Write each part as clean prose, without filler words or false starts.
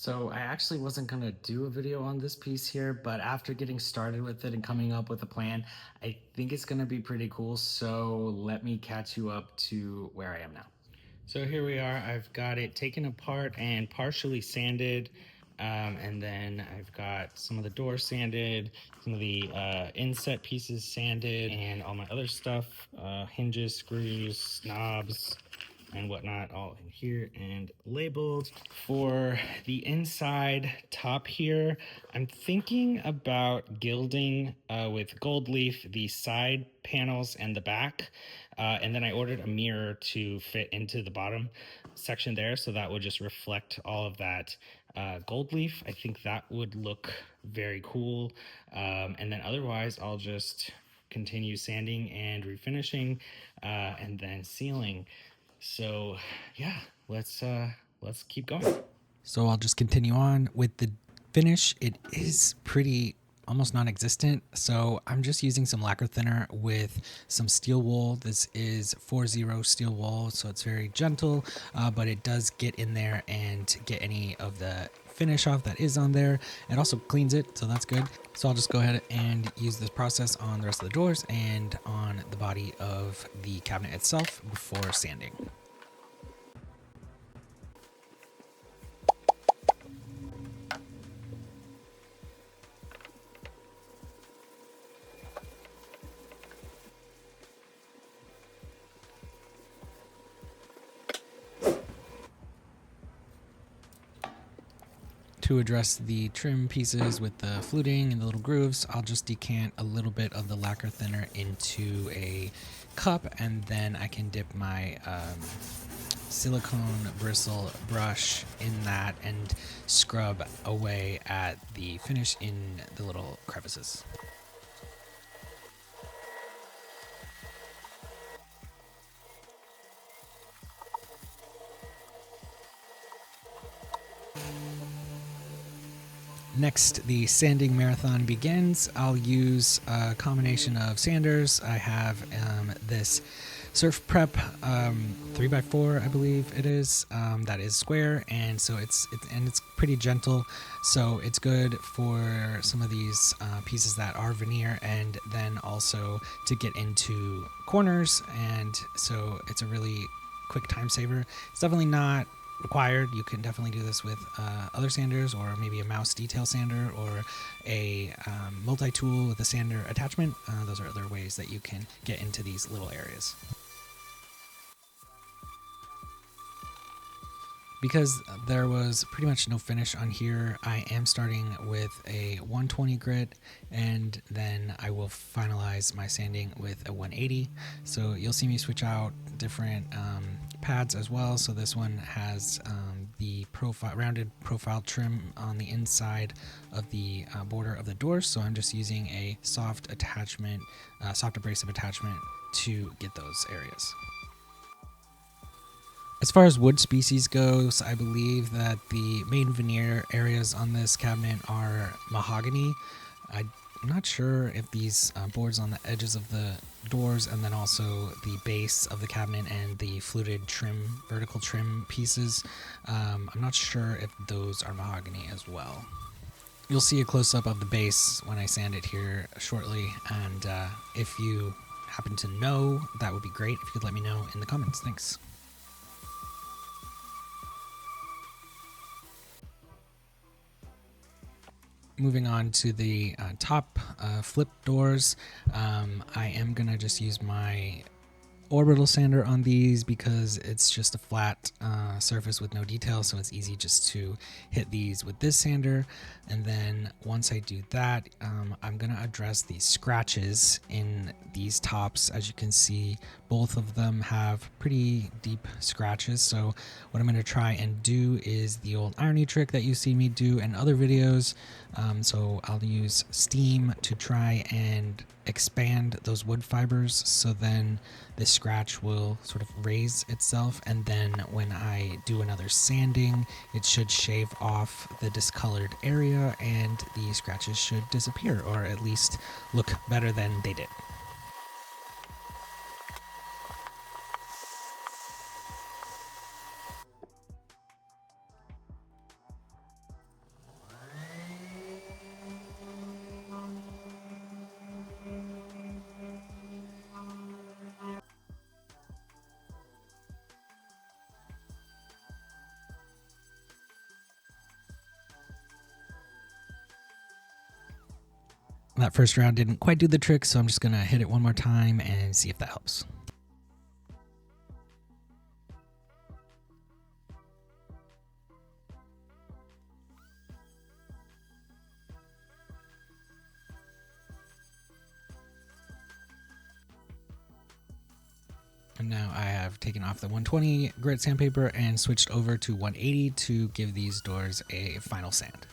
So I actually wasn't gonna do a video on this piece here, but after getting started with it and coming up with a plan, I think it's gonna be pretty cool. So let me catch you up to where I am now. So here we are. I've got it taken apart and partially sanded. And then I've got some of the doors sanded, some of the inset pieces sanded, and all my other stuff, hinges, screws, knobs, and whatnot, all in here and labeled. For the inside top here, I'm thinking about gilding with gold leaf the side panels and the back. And then I ordered a mirror to fit into the bottom section there, so that would just reflect all of that gold leaf. I think that would look very cool. And then otherwise, I'll just continue sanding and refinishing and then sealing. So yeah, let's keep going. So I'll just continue on with the finish. It is pretty almost non-existent, so I'm just using some lacquer thinner with some steel wool. This is 40 steel wool, so it's very gentle, but it does get in there and get any of the finish off that is on there. It also cleans it, so that's good. So I'll just go ahead and use this process on the rest of the doors and on the body of the cabinet itself before sanding. To address the trim pieces with the fluting and the little grooves, I'll just decant a little bit of the lacquer thinner into a cup, and then I can dip my silicone bristle brush in that and scrub away at the finish in the little crevices. Next, the sanding marathon begins. I'll use a combination of sanders. I have this Surf Prep 3x4, I believe it is. That is square, and so it's pretty gentle. So it's good for some of these pieces that are veneer, and then also to get into corners. And so it's a really quick time saver. It's definitely not required. You can definitely do this with other sanders, or maybe a mouse detail sander, or a multi-tool with a sander attachment. Those are other ways that you can get into these little areas. Because there was pretty much no finish on here, I am starting with a 120 grit, and then I will finalize my sanding with a 180. So you'll see me switch out different pads as well. So this one has the rounded profile trim on the inside of the border of the door. So I'm just using a soft attachment, soft abrasive attachment to get those areas. As far as wood species goes, I believe that the main veneer areas on this cabinet are mahogany. I'm not sure if these boards on the edges of the doors, and then also the base of the cabinet and the fluted trim, vertical trim pieces, I'm not sure if those are mahogany as well. You'll see a close-up of the base when I sand it here shortly, and if you happen to know, that would be great if you could let me know in the comments. Thanks. Moving on to the top flip doors, I am going to just use my orbital sander on these because it's just a flat surface with no detail, so it's easy just to hit these with this sander. And then once I do that, I'm going to address the scratches in these tops. As you can see, both of them have pretty deep scratches, so what I'm going to try and do is the old irony trick that you see me do in other videos. So I'll use steam to try and expand those wood fibers, so then this scratch will sort of raise itself, and then when I do another sanding, it should shave off the discolored area and the scratches should disappear, or at least look better than they did. That first round didn't quite do the trick, so I'm just gonna hit it one more time and see if that helps. And now I have taken off the 120 grit sandpaper and switched over to 180 to give these doors a final sand.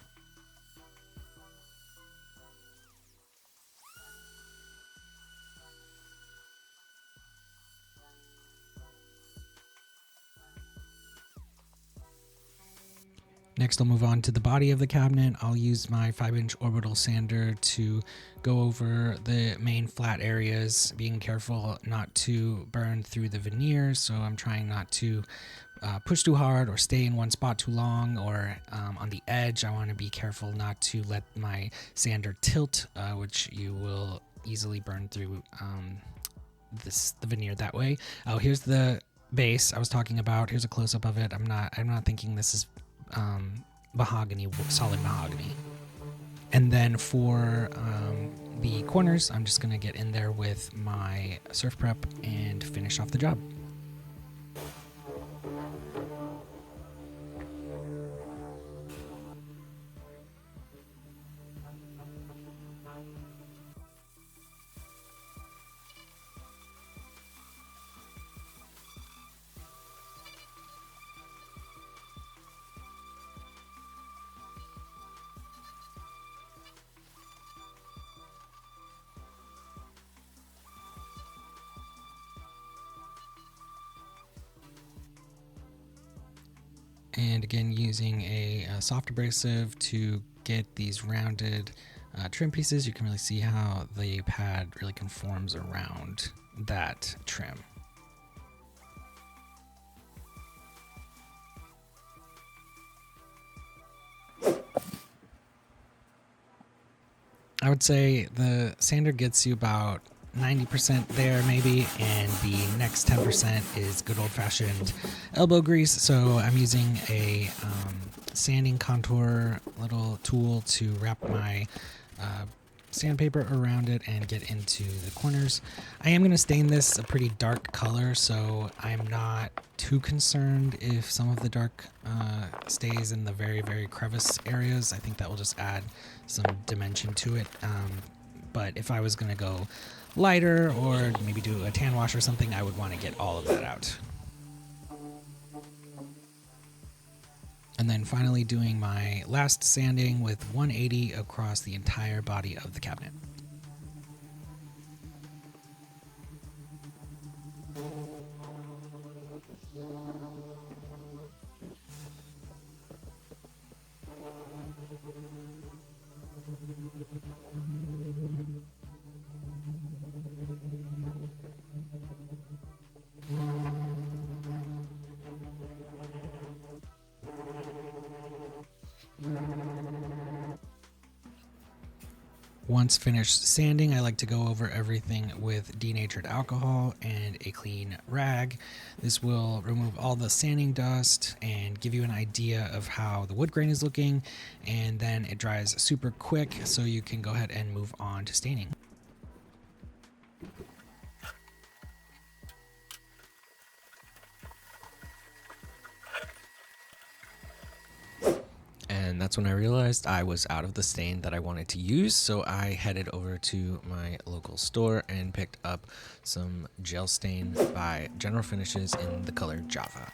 Next, I'll move on to the body of the cabinet. I'll use my 5-inch orbital sander to go over the main flat areas, being careful not to burn through the veneer. So I'm trying not to push too hard or stay in one spot too long, or on the edge. I want to be careful not to let my sander tilt, which you will easily burn through the veneer that way. Oh, here's the base I was talking about. Here's a close-up of it. I'm not thinking this is mahogany, solid mahogany. And then for the corners, I'm just gonna get in there with my surf prep and finish off the job. And again, using a soft abrasive to get these rounded trim pieces, you can really see how the pad really conforms around that trim. I would say the sander gets you about 90% there maybe, and the next 10% is good old-fashioned elbow grease. So I'm using a sanding contour little tool to wrap my sandpaper around it and get into the corners. I am going to stain this a pretty dark color, so I'm not too concerned if some of the dark stays in the very, very crevice areas. I think that will just add some dimension to it. But if I was going to go lighter or maybe do a tan wash or something, I would want to get all of that out. And then finally doing my last sanding with 180 across the entire body of the cabinet. Once finished sanding, I like to go over everything with denatured alcohol and a clean rag. This will remove all the sanding dust and give you an idea of how the wood grain is looking, and then it dries super quick, so you can go ahead and move on to staining. And that's when I realized I was out of the stain that I wanted to use, so I headed over to my local store and picked up some gel stain by General Finishes in the color Java.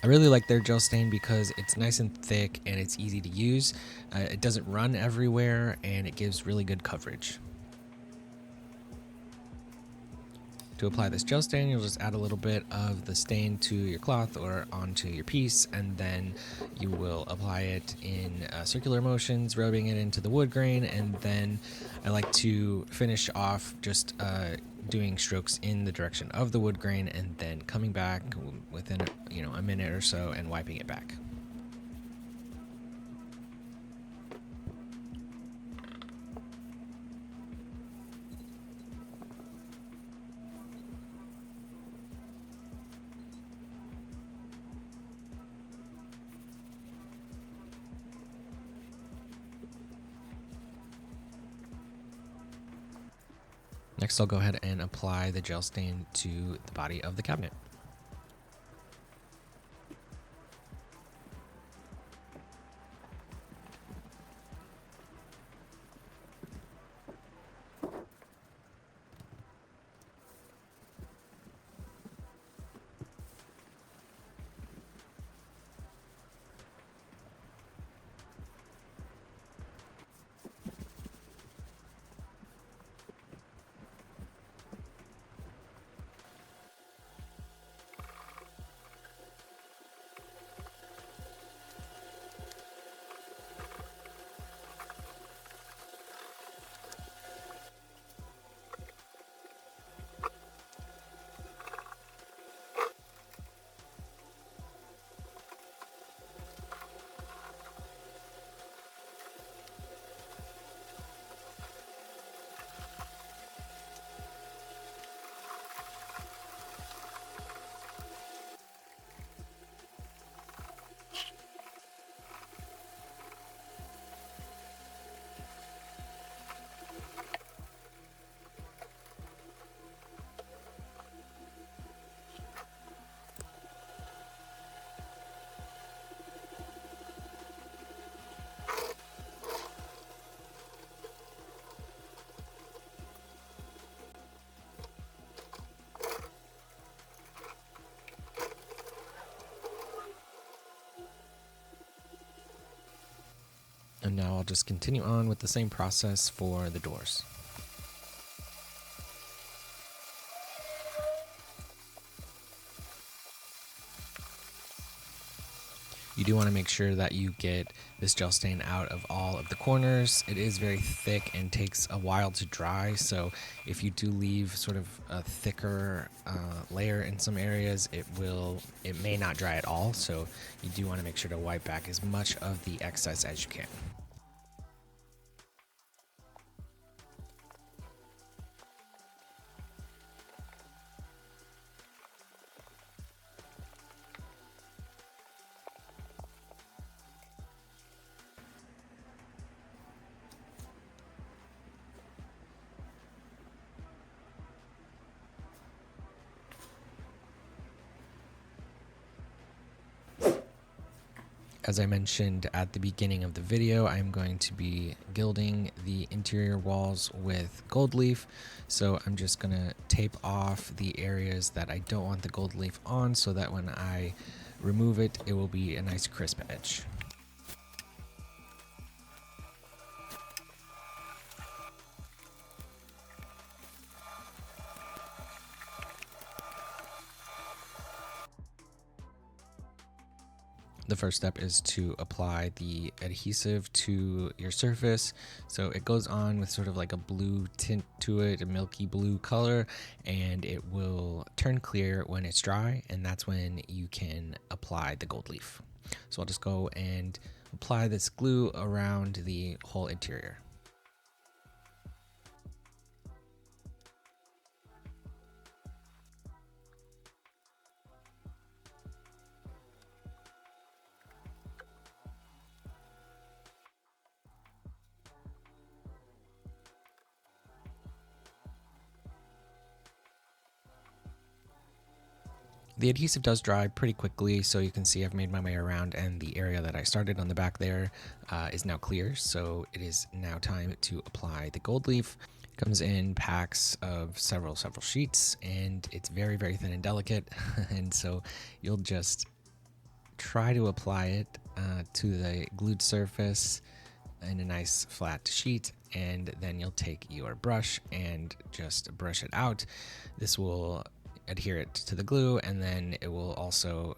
I really like their gel stain because it's nice and thick and it's easy to use. It doesn't run everywhere and it gives really good coverage. To apply this gel stain, you'll just add a little bit of the stain to your cloth or onto your piece, and then you will apply it in circular motions, rubbing it into the wood grain, and then I like to finish off just doing strokes in the direction of the wood grain and then coming back within a minute or so and wiping it back. Next, I'll go ahead and apply the gel stain to the body of the cabinet. And now I'll just continue on with the same process for the doors. You do want to make sure that you get this gel stain out of all of the corners. It is very thick and takes a while to dry, so if you do leave sort of a thicker layer in some areas, it may not dry at all, so you do want to make sure to wipe back as much of the excess as you can. As I mentioned at the beginning of the video, I'm going to be gilding the interior walls with gold leaf. So I'm just going to tape off the areas that I don't want the gold leaf on so that when I remove it, it will be a nice crisp edge. The first step is to apply the adhesive to your surface. So it goes on with sort of like a blue tint to it, a milky blue color, and it will turn clear when it's dry, and that's when you can apply the gold leaf. So I'll just go and apply this glue around the whole interior. The adhesive does dry pretty quickly, so you can see I've made my way around, and the area that I started on the back there is now clear. So it is now time to apply the gold leaf. It comes in packs of several sheets, and it's very, very thin and delicate. And so you'll just try to apply it to the glued surface in a nice flat sheet, and then you'll take your brush and just brush it out. This will adhere it to the glue, and then it will also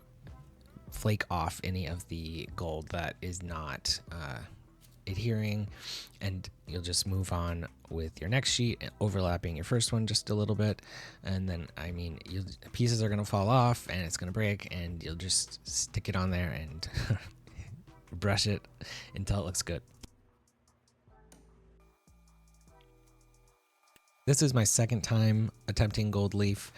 flake off any of the gold that is not adhering, and you'll just move on with your next sheet, overlapping your first one just a little bit, and then pieces are going to fall off and it's going to break, and you'll just stick it on there and brush it until it looks good. This is my second time attempting gold leaf.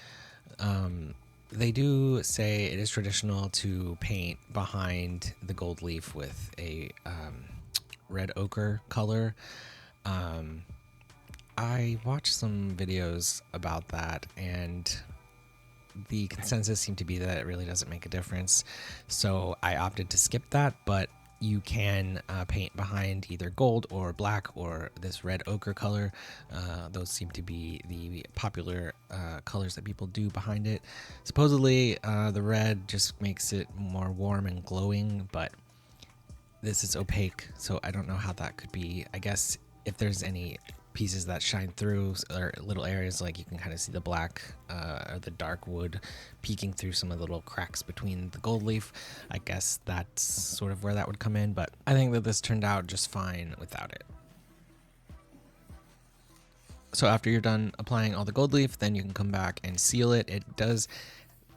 They do say it is traditional to paint behind the gold leaf with a red ochre color. I watched some videos about that, and the consensus seemed to be that it really doesn't make a difference. So I opted to skip that, but you can paint behind either gold or black or this red ochre color. Those seem to be the popular colors that people do behind it. Supposedly, the red just makes it more warm and glowing, but this is opaque, so I don't know how that could be. I guess if there's any pieces that shine through or little areas, like you can kind of see the black or the dark wood peeking through some of the little cracks between the gold leaf, I guess that's sort of where that would come in, but I think that this turned out just fine without it. So after you're done applying all the gold leaf, then you can come back and seal it. It does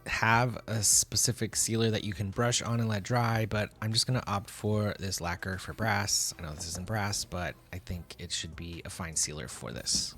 have a specific sealer that you can brush on and let dry, but I'm just going to opt for this lacquer for brass. I know this isn't brass, but I think it should be a fine sealer for this.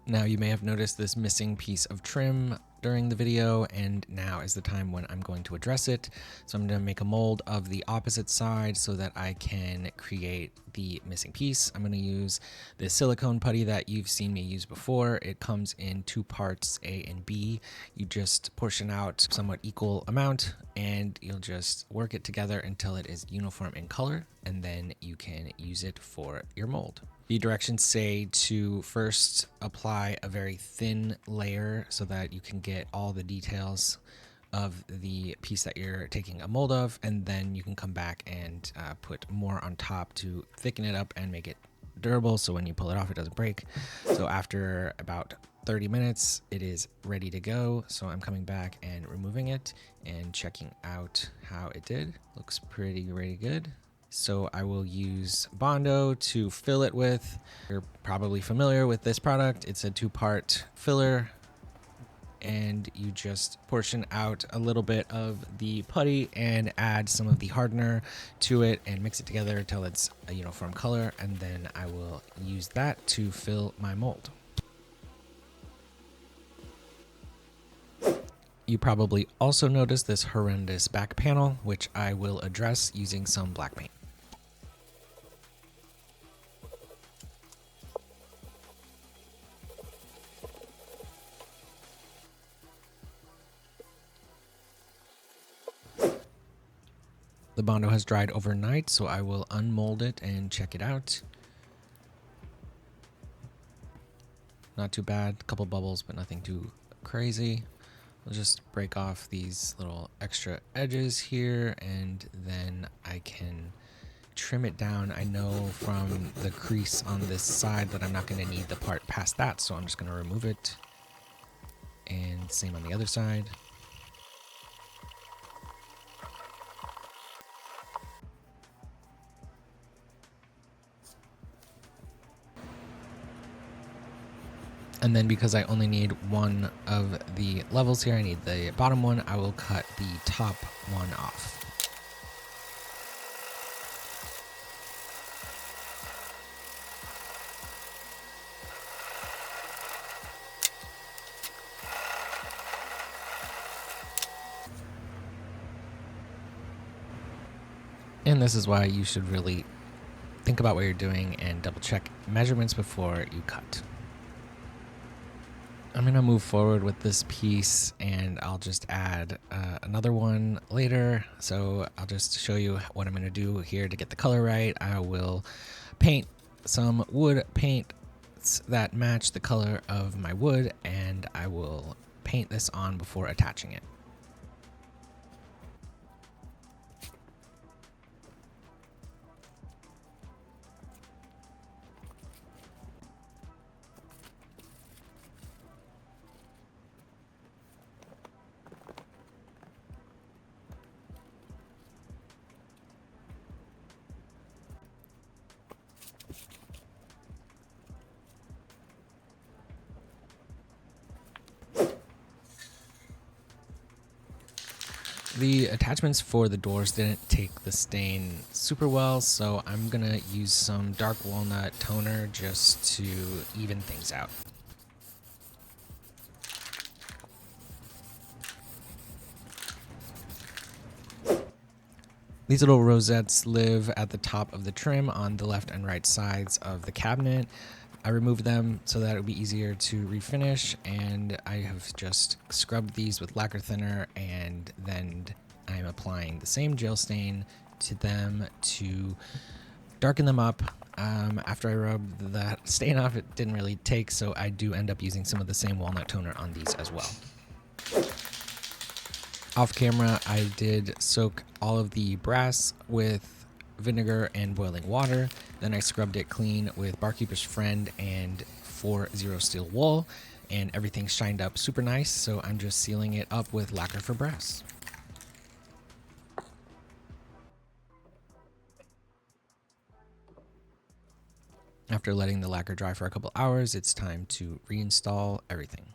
Now you may have noticed this missing piece of trim during the video, and now is the time when I'm going to address it. So I'm going to make a mold of the opposite side so that I can create the missing piece. I'm going to use the silicone putty that you've seen me use before. It comes in two parts, A and B. You just portion out somewhat equal amount and you'll just work it together until it is uniform in color, and then you can use it for your mold. The directions say to first apply a very thin layer so that you can get all the details of the piece that you're taking a mold of, and then you can come back and put more on top to thicken it up and make it durable so when you pull it off it doesn't break. So after about 30 minutes it is ready to go, so I'm coming back and removing it and checking out how it did. Looks pretty good. So I will use Bondo to fill it with. You're probably familiar with this product. It's a two-part filler, and you just portion out a little bit of the putty and add some of the hardener to it and mix it together until it's a uniform color, and then I will use that to fill my mold. You probably also noticed this horrendous back panel, which I will address using some black paint. The Bondo has dried overnight, so I will unmold it and check it out. Not too bad, a couple bubbles, but nothing too crazy. I'll just break off these little extra edges here, and then I can trim it down. I know from the crease on this side that I'm not going to need the part past that, so I'm just going to remove it. And same on the other side. And then because I only need one of the levels here, I need the bottom one, I will cut the top one off. And this is why you should really think about what you're doing and double check measurements before you cut. I'm going to move forward with this piece, and I'll just add another one later. So I'll just show you what I'm going to do here to get the color right. I will paint some wood paints that match the color of my wood, and I will paint this on before attaching it. The attachments for the doors didn't take the stain super well, so I'm gonna use some dark walnut toner just to even things out. These little rosettes live at the top of the trim on the left and right sides of the cabinet. I removed them so that it would be easier to refinish, and I have just scrubbed these with lacquer thinner, and then I'm applying the same gel stain to them to darken them up. After I rubbed that stain off, it didn't really take, so I do end up using some of the same walnut toner on these as well. Off camera, I did soak all of the brass with vinegar and boiling water. Then I scrubbed it clean with Barkeeper's Friend and 40 steel wool, and everything shined up super nice, so I'm just sealing it up with lacquer for brass. After letting the lacquer dry for a couple hours, it's time to reinstall everything.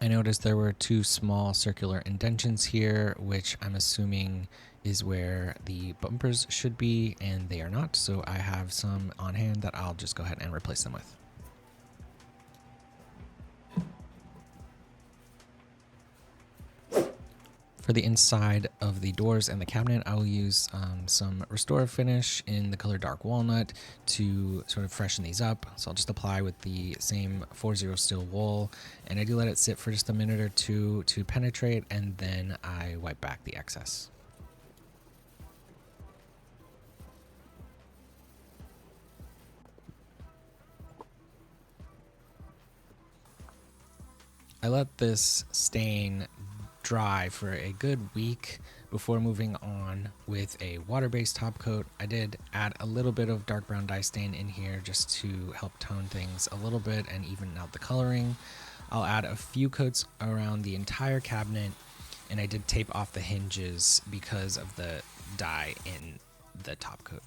I noticed there were 2 small circular indentions here, which I'm assuming is where the bumpers should be, and they are not, so I have some on hand that I'll just go ahead and replace them with. For the inside of the doors and the cabinet, I will use some restorative finish in the color dark walnut to sort of freshen these up. So I'll just apply with the same 40 steel wool, and I do let it sit for just a minute or two to penetrate, and then I wipe back the excess. I let this stain dry for a good week before moving on with a water-based top coat. I did add a little bit of dark brown dye stain in here just to help tone things a little bit and even out the coloring. I'll add a few coats around the entire cabinet, and I did tape off the hinges because of the dye in the top coat.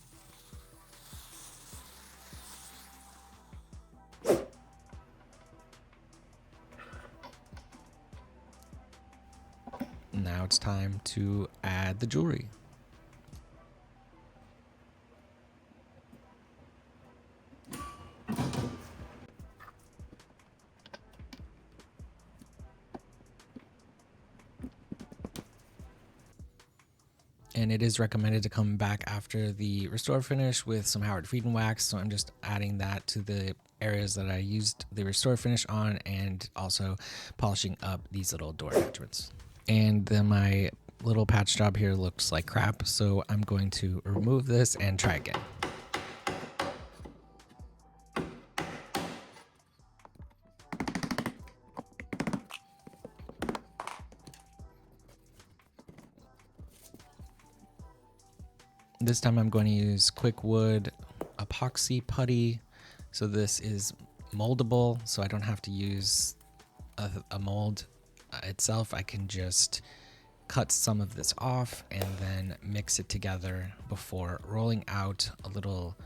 Now it's time to add the jewelry. And it is recommended to come back after the restore finish with some Howard Frieden wax. So I'm just adding that to the areas that I used the restore finish on, and also polishing up these little door attachments. And then my little patch job here looks like crap, so I'm going to remove this and try again. This time I'm going to use quick wood epoxy putty. So this is moldable, so I don't have to use a mold itself. I can just cut some of this off and then mix it together before rolling out a little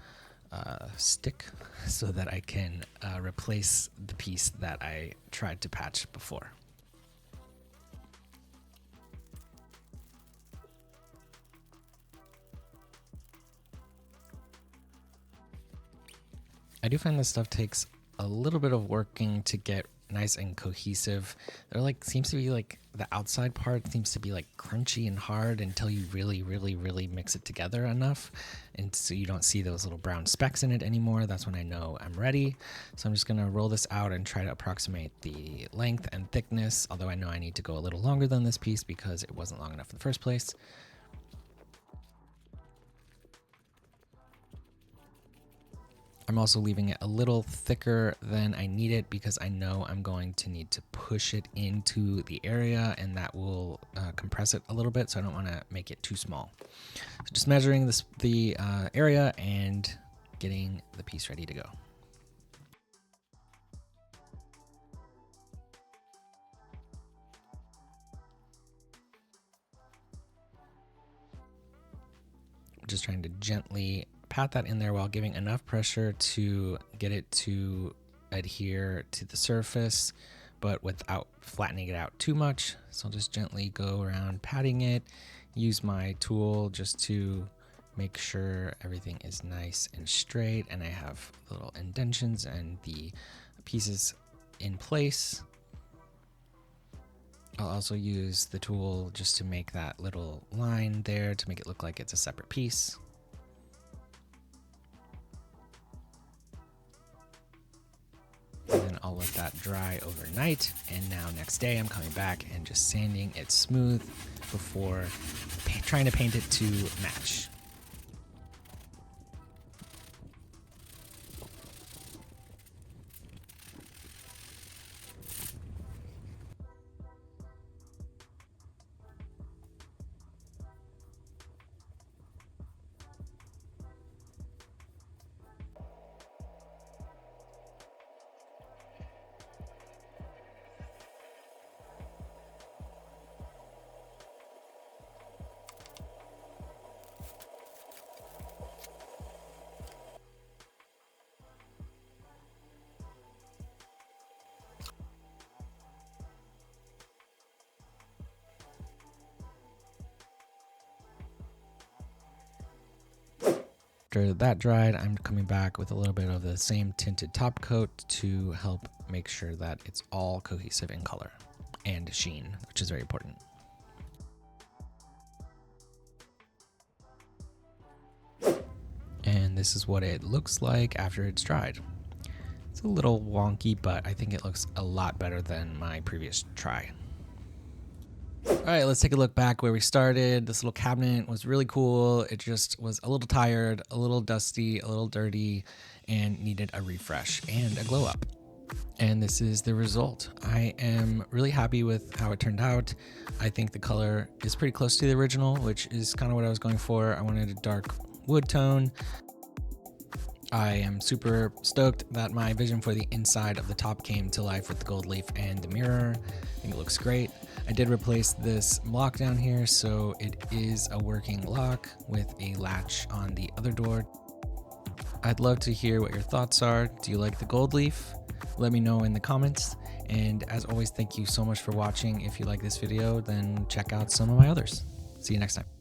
stick so that I can replace the piece that I tried to patch before. I do find this stuff takes a little bit of working to get nice and cohesive. There seems to be the outside part seems to be crunchy and hard until you really mix it together enough, and so you don't see those little brown specks in it anymore. That's when I know I'm ready. So I'm just gonna roll this out and try to approximate the length and thickness, although I know I need to go a little longer than this piece because it wasn't long enough in the first place. I'm also leaving it a little thicker than I need it because I know I'm going to need to push it into the area, and that will compress it a little bit, so I don't want to make it too small. So just measuring the area and getting the piece ready to go. Just trying to gently pat that in there while giving enough pressure to get it to adhere to the surface, but without flattening it out too much. So I'll just gently go around patting it, use my tool just to make sure everything is nice and straight and I have little indentions and the pieces in place. I'll also use the tool just to make that little line there to make it look like it's a separate piece. And then I'll let that dry overnight. And now next day I'm coming back and just sanding it smooth before trying to paint it to match. After that dried, I'm coming back with a little bit of the same tinted top coat to help make sure that it's all cohesive in color and sheen, which is very important. And this is what it looks like after it's dried. It's a little wonky, but I think it looks a lot better than my previous try. All right, let's take a look back where we started. This little cabinet was really cool. It just was a little tired, a little dusty, a little dirty, and needed a refresh and a glow up. And this is the result. I am really happy with how it turned out. I think the color is pretty close to the original, which is kind of what I was going for. I wanted a dark wood tone. I am super stoked that my vision for the inside of the top came to life with the gold leaf and the mirror. I think it looks great. I did replace this lock down here, so it is a working lock with a latch on the other door. I'd love to hear what your thoughts are. Do you like the gold leaf? Let me know in the comments. And as always, thank you so much for watching. If you like this video, then check out some of my others. See you next time.